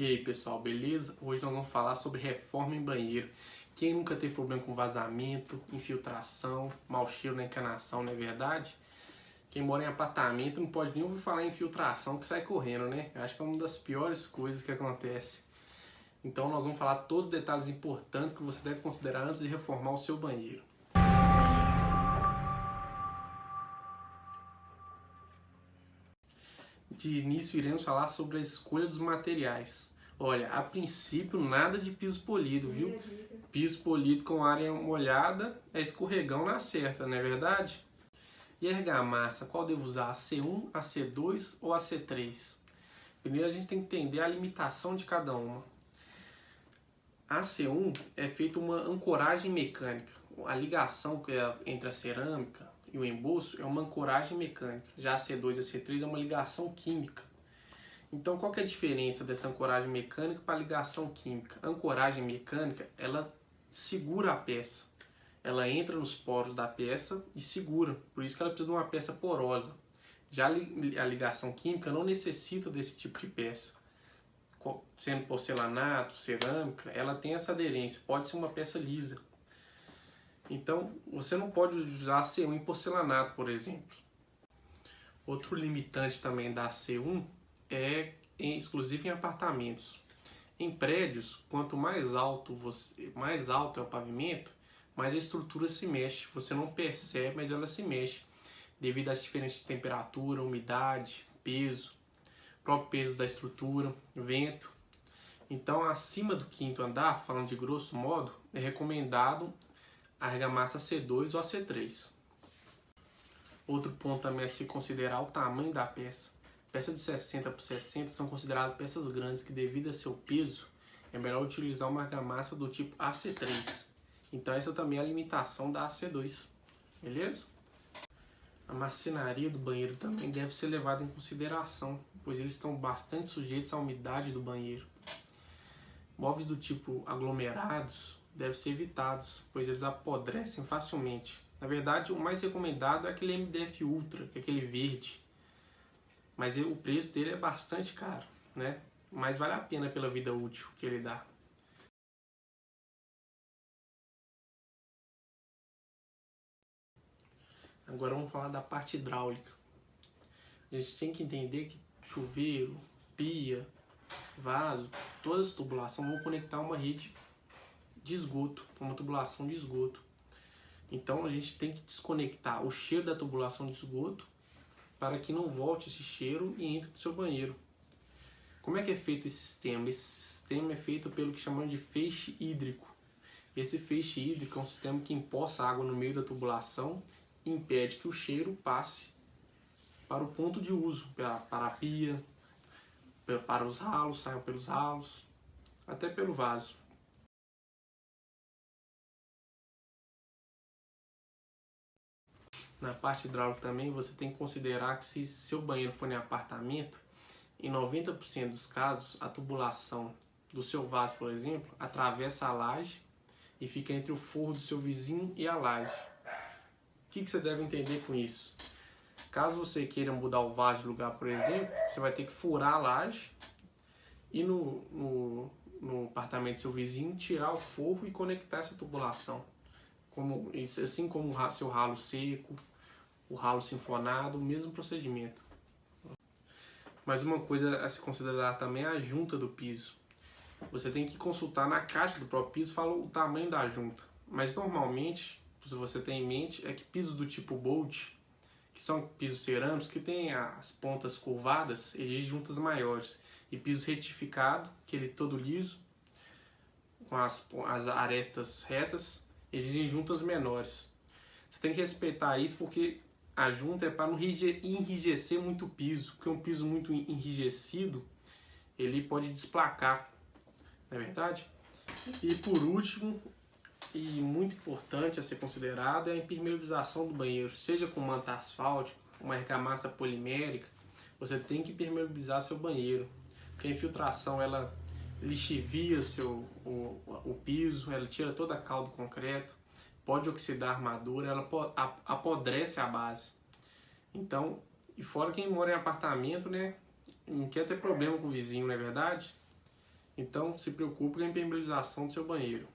E aí pessoal, beleza? Hoje nós vamos falar sobre reforma em banheiro. Quem nunca teve problema com vazamento, infiltração, mau cheiro na encanação, não é verdade? Quem mora em apartamento não pode nem ouvir falar em infiltração que sai correndo, né? Eu acho que é uma das piores coisas que acontece. Então nós vamos falar todos os detalhes importantes que você deve considerar antes de reformar o seu banheiro. De início iremos falar sobre a escolha dos materiais. Olha, a princípio nada de piso polido, viu? Piso polido com área molhada é escorregão na certa, não é verdade? E a argamassa, qual devo usar? A C1, a C2 ou a C3? Primeiro a gente tem que entender a limitação de cada uma. A C1 é feita uma ancoragem mecânica. A ligação entre a cerâmica e o embolso é uma ancoragem mecânica. Já a C2 e a C3 é uma ligação química. Então, qual que é a diferença dessa ancoragem mecânica para a ligação química? A ancoragem mecânica, ela segura a peça. Ela entra nos poros da peça e segura. Por isso que ela precisa de uma peça porosa. Já a ligação química não necessita desse tipo de peça. Sendo porcelanato, cerâmica, ela tem essa aderência. Pode ser uma peça lisa. Então, você não pode usar C1 em porcelanato, por exemplo. Outro limitante também da C1 é exclusivo em apartamentos. Em prédios, quanto mais alto é o pavimento, mais a estrutura se mexe. Você não percebe, mas ela se mexe devido às diferentes temperaturas, umidade, peso, próprio peso da estrutura, vento. Então, acima do quinto andar, falando de grosso modo, é recomendado a argamassa C2 ou a C3. Outro ponto também é se considerar o tamanho da peça. Peças de 60 por 60 são consideradas peças grandes que, devido a seu peso, é melhor utilizar uma argamassa do tipo AC3. Então essa também é a limitação da AC2, beleza? A marcenaria do banheiro também deve ser levada em consideração, pois eles estão bastante sujeitos à umidade do banheiro. Móveis do tipo aglomerados devem ser evitados, pois eles apodrecem facilmente. Na verdade, o mais recomendado é aquele MDF Ultra, que é aquele verde. Mas o preço dele é bastante caro, né? Mas vale a pena pela vida útil que ele dá. Agora vamos falar da parte hidráulica. A gente tem que entender que chuveiro, pia, vaso, todas as tubulações vão conectar uma rede de esgoto, uma tubulação de esgoto. Então a gente tem que desconectar o cheiro da tubulação de esgoto para que não volte esse cheiro e entre no seu banheiro. Como é que é feito esse sistema? Esse sistema é feito pelo que chamamos de feixe hídrico. Esse feixe hídrico é um sistema que empoça água no meio da tubulação e impede que o cheiro passe para o ponto de uso, para a pia, para os ralos, saiam pelos ralos, até pelo vaso. Na parte hidráulica também você tem que considerar que, se seu banheiro for em apartamento, em 90% dos casos a tubulação do seu vaso, por exemplo, atravessa a laje e fica entre o forro do seu vizinho e a laje. O que você deve entender com isso? Caso você queira mudar o vaso de lugar, por exemplo, você vai ter que furar a laje e no apartamento do seu vizinho tirar o forro e conectar essa tubulação. Assim como o seu ralo seco, o ralo sinfonado, o mesmo procedimento. Mas uma coisa a se considerar também é a junta do piso. Você tem que consultar na caixa do próprio piso, fala o tamanho da junta. Mas normalmente, se você tem em mente, é que pisos do tipo Bolt, que são pisos cerâmicos que tem as pontas curvadas, exigem juntas maiores. E piso retificado, aquele todo liso, com as arestas retas, exigem juntas menores. Você tem que respeitar isso porque a junta é para não enrijecer muito o piso, porque um piso muito enrijecido, ele pode desplacar, não é verdade? E por último, e muito importante a ser considerado, é a impermeabilização do banheiro, seja com manta asfáltica, uma argamassa polimérica, você tem que impermeabilizar seu banheiro, porque a infiltração ela lixivia o piso, ela tira toda a cal do concreto, pode oxidar a armadura, ela apodrece a base. Então, e fora quem mora em apartamento, né, não quer ter problema com o vizinho, não é verdade? Então se preocupe com a impermeabilização do seu banheiro.